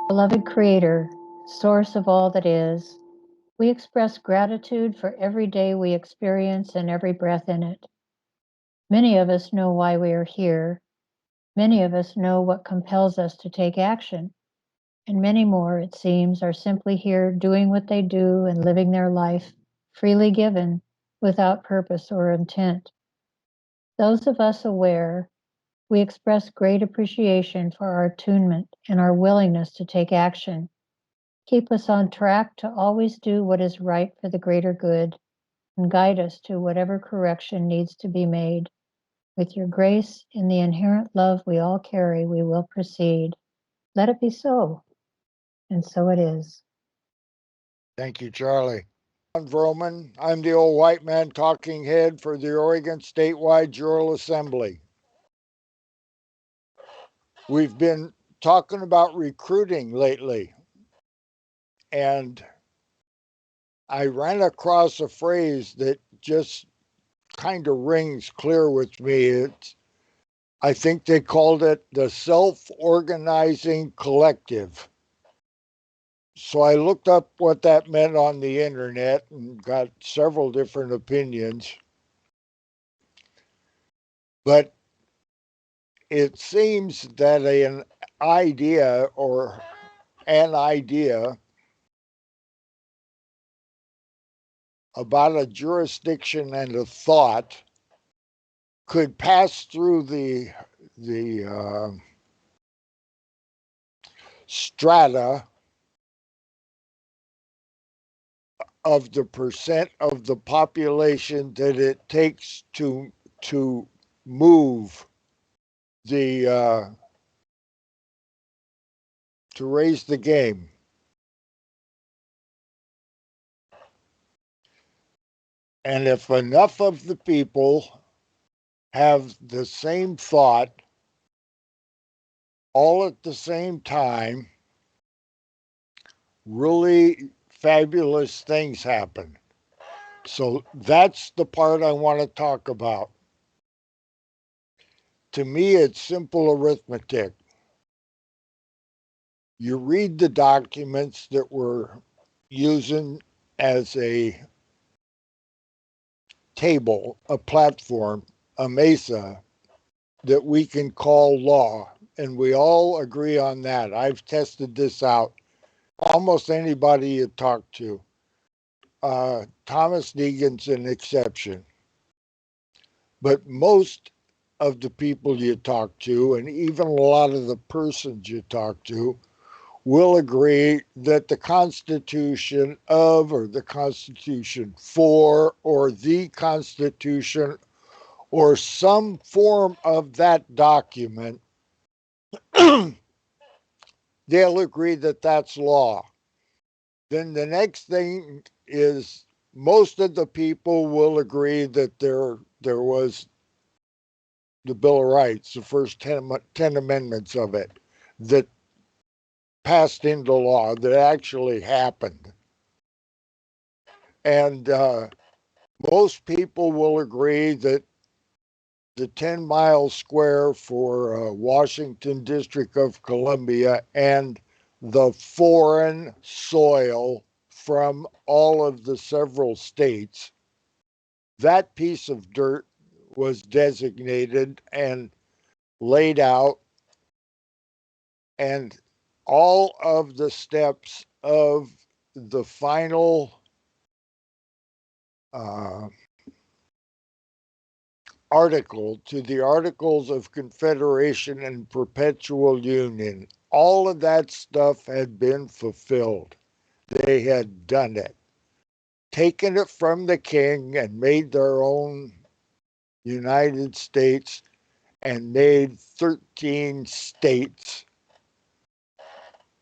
Beloved Creator, source of all that is, we express gratitude for every day we experience and every breath in it. Many of us know why we are here. Many of us know what compels us to take action. And many more, it seems, are simply here doing what they do and living their life freely given without purpose or intent. Those of us aware, we express great appreciation for our attunement and our willingness to take action. Keep us on track to always do what is right for the greater good and guide us to whatever correction needs to be made. With your grace and the inherent love we all carry, we will proceed. Let it be so. And so it is. Thank you, Charlie. I'm Vroman. I'm the old white man talking head for the Oregon Statewide Jural Assembly. We've been talking about recruiting lately, and I ran across a phrase that just kind of rings clear with me. I think they called it the self-organizing collective. So I looked up what that meant on the internet and got several different opinions. But it seems that an idea about a jurisdiction and a thought could pass through the strata of the percent of the population that it takes to move the to raise the game. And if enough of the people have the same thought all at the same time, really fabulous things happen. So that's the part I want to talk about. To me, it's simple arithmetic. You read the documents that we're using as a table, a platform, a mesa that we can call law. And we all agree on that. I've tested this out. Almost anybody you talk to. Thomas Negan's an exception. But most of the people you talk to, and even a lot of the persons you talk to, will agree that the Constitution of, or the Constitution for, or the Constitution, or some form of that document, they'll agree that that's law. Then the next thing is most of the people will agree that there was the Bill of Rights, the first 10 amendments of it, that passed into law, that actually happened. And most people will agree that the 10-mile square for Washington District of Columbia and the foreign soil from all of the several states, that piece of dirt was designated and laid out, and all of the steps of the final article to the Articles of Confederation and Perpetual Union, all of that stuff had been fulfilled. They had done it, taken it from the king and made their own United States and made 13 states.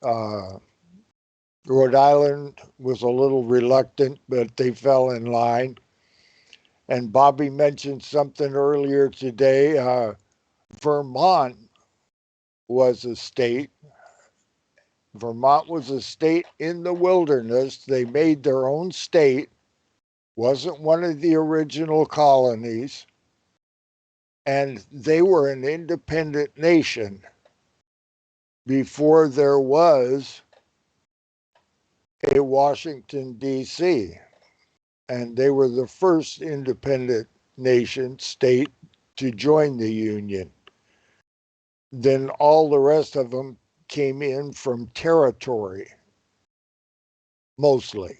Rhode Island was a little reluctant, but they fell in line. And Bobby mentioned something earlier today. Vermont was a state. Vermont was a state in the wilderness. They made their own state, wasn't one of the original colonies, and they were an independent nation. before there was a Washington, D.C., and they were the first independent nation, state, to join the Union. Then all the rest of them came in from territory, mostly.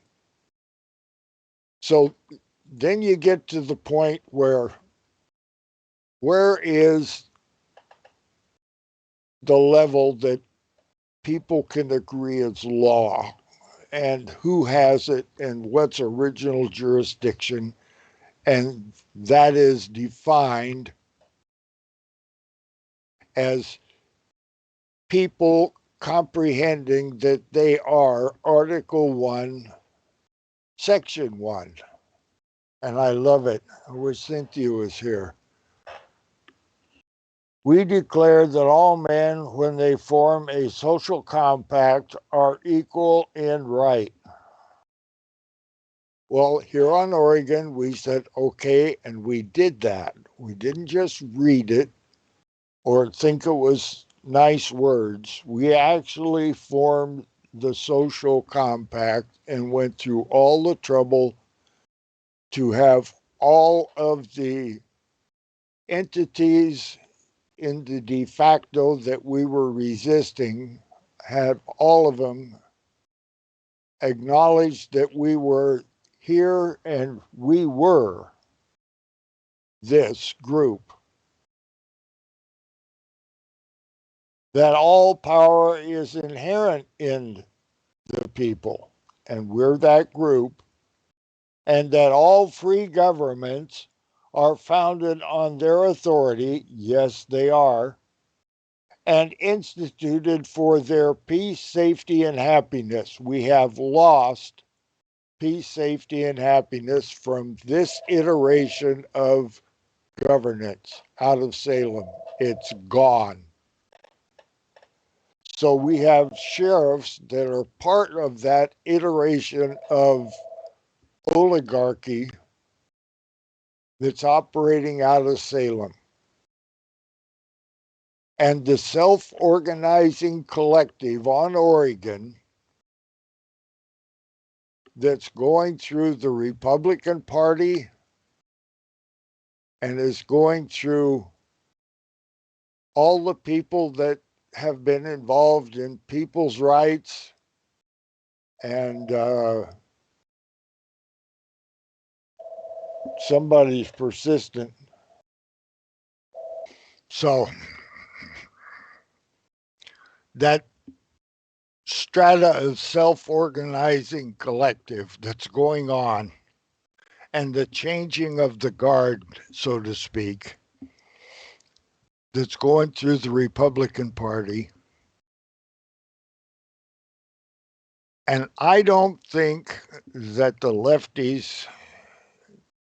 So then you get to the point where is the level that people can agree is law, and who has it, and what's original jurisdiction, and that is defined as people comprehending that they are Article 1, Section 1. And I love it. I wish Cynthia was here. We declare that all men, when they form a social compact, are equal in right. Well, here on Oregon, we said, okay, and we did that. We didn't just read it or think it was nice words. We actually formed the social compact and went through all the trouble to have all of the entities in the de facto that we were resisting, had all of them acknowledge that we were here and we were this group, that all power is inherent in the people, and we're that group, and that all free governments are founded on their authority, yes, they are, and instituted for their peace, safety, and happiness. We have lost peace, safety, and happiness from this iteration of governance out of Salem. It's gone. So we have sheriffs that are part of that iteration of oligarchy that's operating out of Salem. And the self-organizing collective on Oregon that's going through the Republican Party and is going through all the people that have been involved in people's rights and somebody's persistent. So that strata of self-organizing collective that's going on and the changing of the guard, so to speak, that's going through the Republican Party. And I don't think that the lefties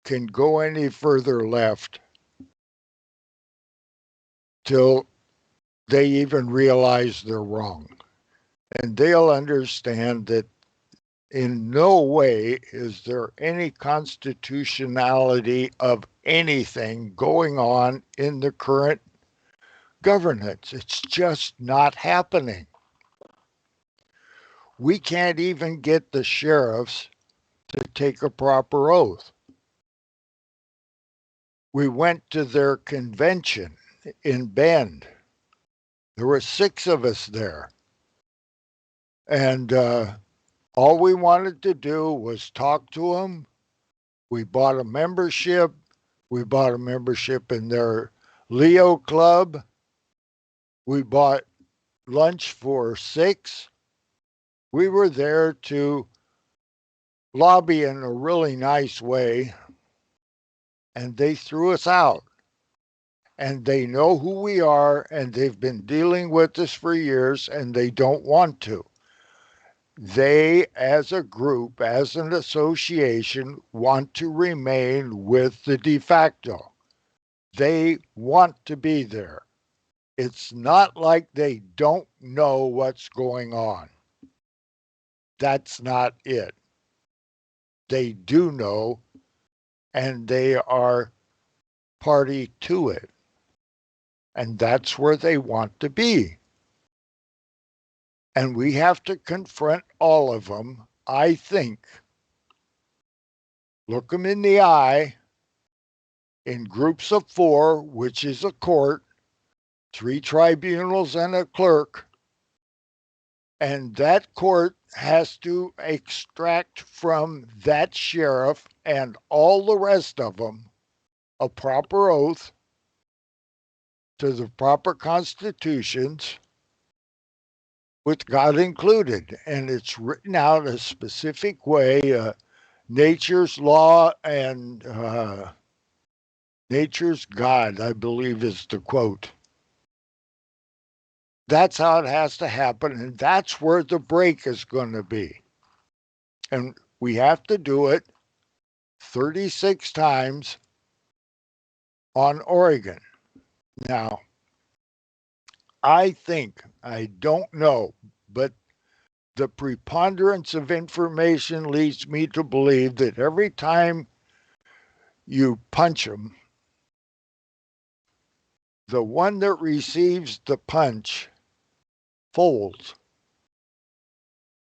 can go any further left till they even realize they're wrong. And they'll understand that in no way is there any constitutionality of anything going on in the current governance. It's just not happening. We can't even get the sheriffs to take a proper oath. We went to their convention in Bend. There were 6 of us there. And all we wanted to do was talk to them. We bought a membership. We bought a membership in their Leo Club. We bought lunch for 6. We were there to lobby in a really nice way, and they threw us out. And they know who we are, and they've been dealing with us for years, and they don't want to. They, as a group, as an association, want to remain with the de facto. They want to be there. It's not like they don't know what's going on. That's not it. They do know, and they are party to it. And that's where they want to be. And we have to confront all of them, I think. Look them in the eye in groups of 4, which is a court, 3 tribunals, and a clerk. And that court has to extract from that sheriff and all the rest of them a proper oath to the proper constitutions, with God included. And it's written out a specific way, nature's law and nature's God, I believe is the quote. That's how it has to happen, and that's where the break is going to be. And we have to do it 36 times on Oregon. Now, I think, I don't know, but the preponderance of information leads me to believe that every time you punch them, the one that receives the punch folds.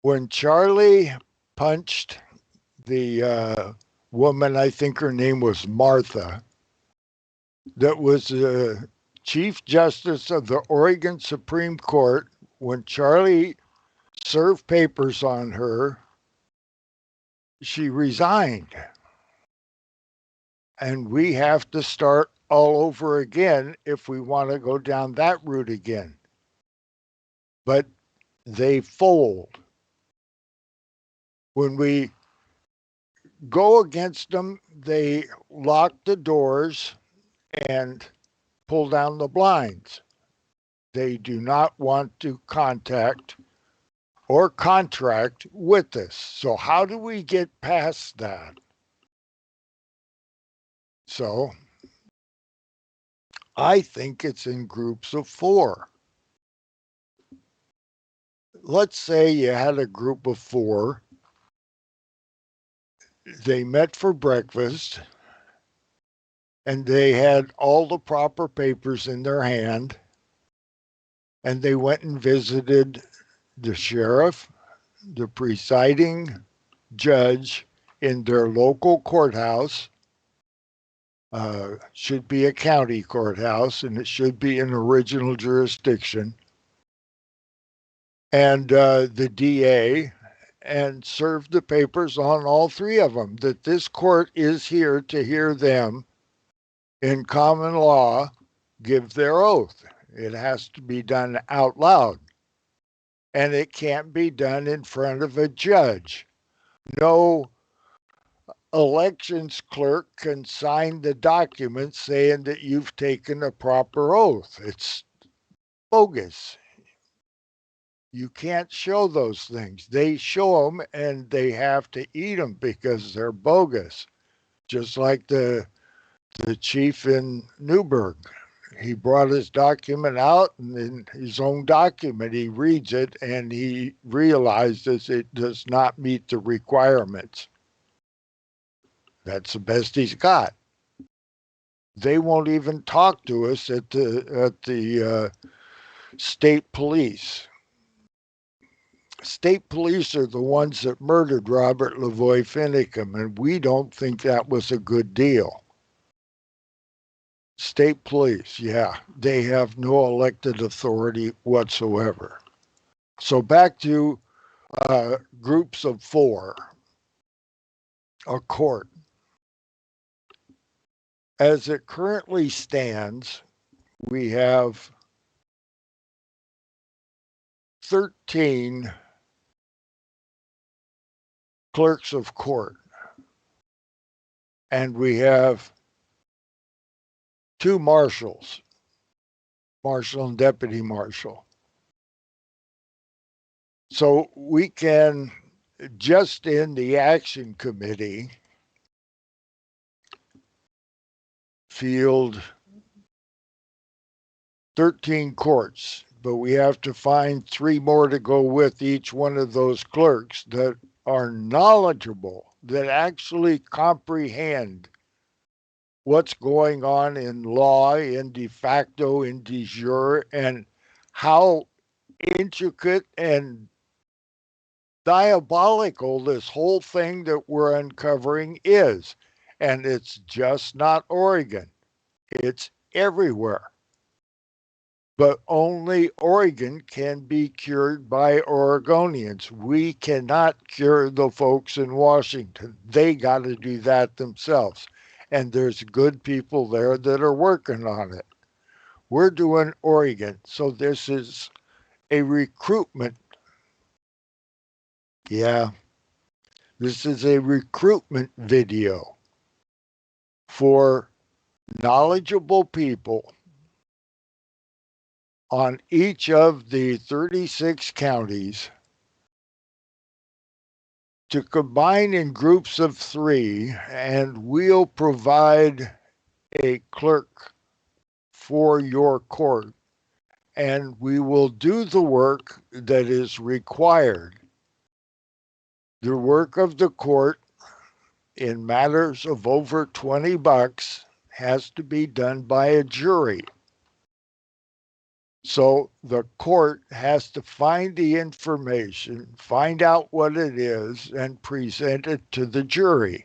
When Charlie punched the woman, I think her name was Martha, that was the Chief Justice of the Oregon Supreme Court, when Charlie served papers on her, she resigned. And we have to start all over again if we want to go down that route again. But they fold. When we go against them, they lock the doors and pull down the blinds. They do not want to contact or contract with us. So how do we get past that? So I think it's in groups of 4. Let's say you had a group of 4. They met for breakfast and they had all the proper papers in their hand, and they went and visited the sheriff, the presiding judge in their local courthouse. Should be a county courthouse, and it should be an original jurisdiction, and the DA, and served the papers on all 3 of them, that this court is here to hear them in common law give their oath. It has to be done out loud, and it can't be done in front of a judge. No elections clerk can sign the document saying that you've taken a proper oath. It's bogus. You can't show those things. They show them and they have to eat them because they're bogus. Just like the chief in Newburgh. He brought his document out, and in his own document, he reads it and he realizes it does not meet the requirements. That's the best he's got. They won't even talk to us at the state police. State police are the ones that murdered Robert Lavoie Finicum, and we don't think that was a good deal. State police, yeah, they have no elected authority whatsoever. So back to groups of 4, a court. As it currently stands, we have 13 clerks of court, and we have 2 marshals, marshal and deputy marshal. So we can, just in the action committee, field 13 courts, but we have to find 3 more to go with each one of those clerks that are knowledgeable, that actually comprehend what's going on in law, in de facto, in de jure, and how intricate and diabolical this whole thing that we're uncovering is. And it's just not Oregon, it's everywhere. But only Oregon can be cured by Oregonians. We cannot cure the folks in Washington. They got to do that themselves. And there's good people there that are working on it. We're doing Oregon. So this is a recruitment. Yeah, this is a recruitment video for knowledgeable people on each of the 36 counties to combine in groups of 3, and we'll provide a clerk for your court, and we will do the work that is required. The work of the court in matters of over $20 has to be done by a jury. So the court has to find the information, find out what it is, and present it to the jury.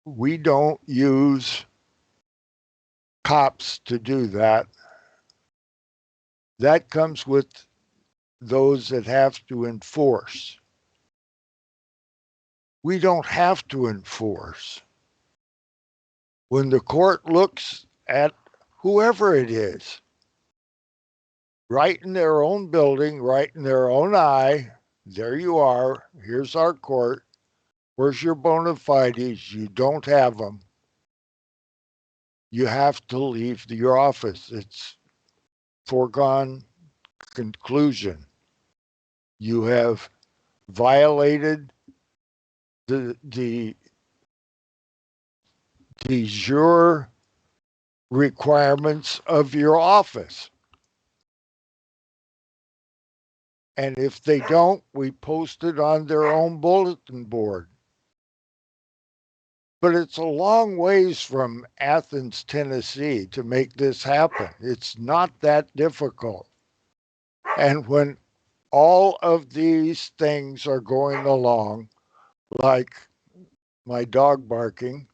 We don't use cops to do that. That comes with those that have to enforce. We don't have to enforce. When the court looks at whoever it is, right in their own building, right in their own eye, there you are, here's our court, where's your bona fides? You don't have them. You have to leave your office. It's foregone conclusion. You have violated the de jure requirements of your office. And if they don't, we post it on their own bulletin board. But it's a long ways from Athens, Tennessee to make this happen. It's not that difficult. And when all of these things are going along, like my dog barking,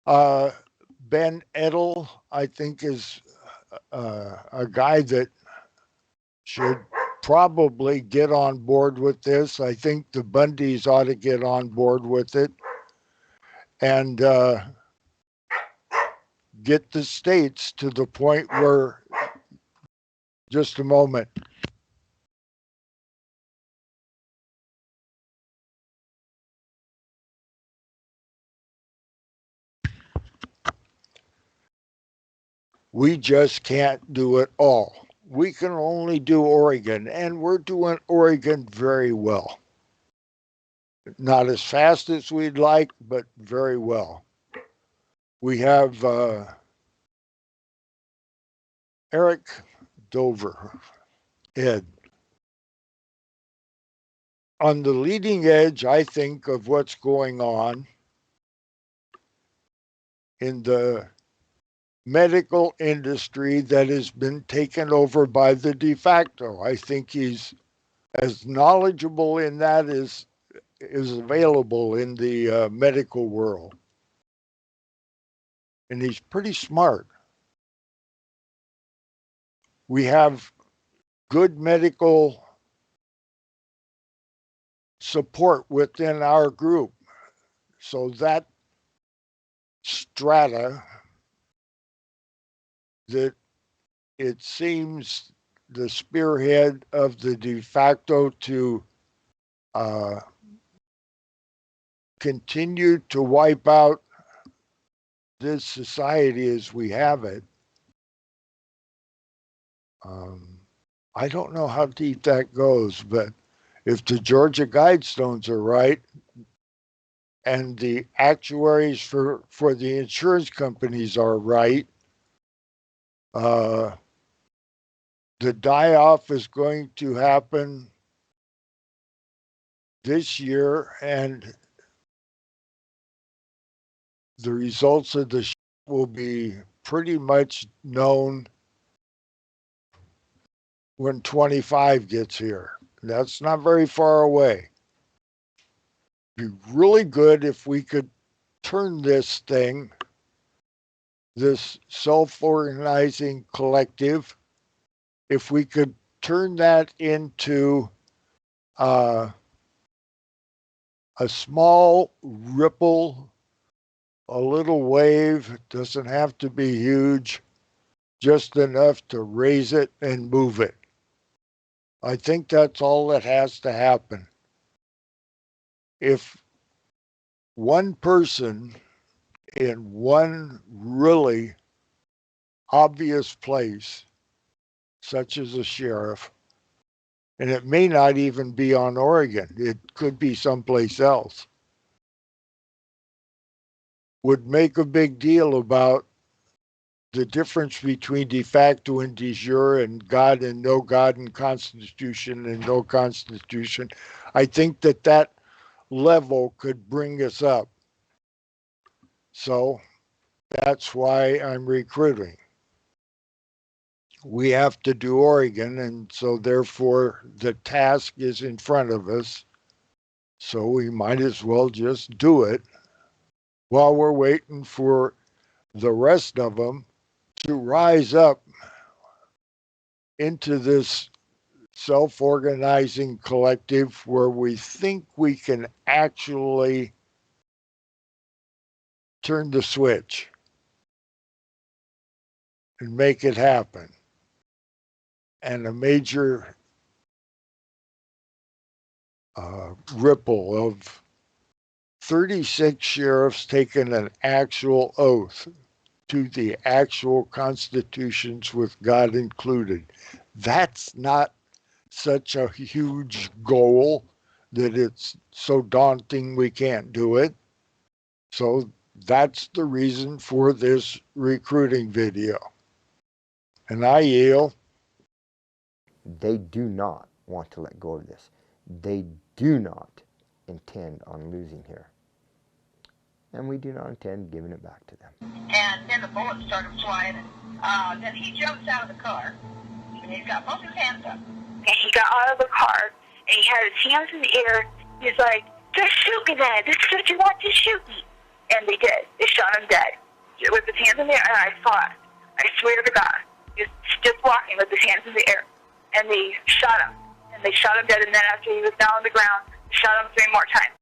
Ben Edel, I think, is a guy that should probably get on board with this. I think the Bundys ought to get on board with it and get the states to the point where, just a moment. We just can't do it all. We can only do Oregon, and we're doing Oregon very well. Not as fast as we'd like, but very well. We have Eric Dover, Ed. On the leading edge, I think, of what's going on in the medical industry that has been taken over by the de facto. I think he's as knowledgeable in that as is available in the medical world. And he's pretty smart. We have good medical support within our group. So that strata that it seems the spearhead of the de facto to continue to wipe out this society as we have it. I don't know how deep that goes, but if the Georgia Guidestones are right and the actuaries for the insurance companies are right, the die-off is going to happen this year, and the results of the will be pretty much known when 25 gets here. That's not very far away. It'd be really good if we could turn this thing, this self-organizing collective, if we could turn that into a small ripple, a little wave. It doesn't have to be huge, just enough to raise it and move it. I think that's all that has to happen. If one person in one really obvious place, such as a sheriff, and it may not even be on Oregon, it could be someplace else, would make a big deal about the difference between de facto and de jure and God and no God and Constitution and no Constitution, I think that level could bring us up. So that's why I'm recruiting. We have to do Oregon, and so therefore the task is in front of us. So we might as well just do it while we're waiting for the rest of them to rise up into this self-organizing collective where we think we can actually turn the switch and make it happen. And a major ripple of 36 sheriffs taking an actual oath to the actual constitutions with God included. That's not such a huge goal that it's so daunting we can't do it. So that's the reason for this recruiting video. And I yield. They do not want to let go of this. They do not intend on losing here. And we do not intend giving it back to them. And then the bullets started flying. And then he jumps out of the car. And he's got both his hands up. And he got out of the car, and he had his hands in the air. He's like, just shoot me then. This is what you want, to shoot me. And they did. They shot him dead. With his hands in the air, and I saw it. I swear to God. He was just walking with his hands in the air. And they shot him. And they shot him dead, and then after he was down on the ground, shot him 3 more times.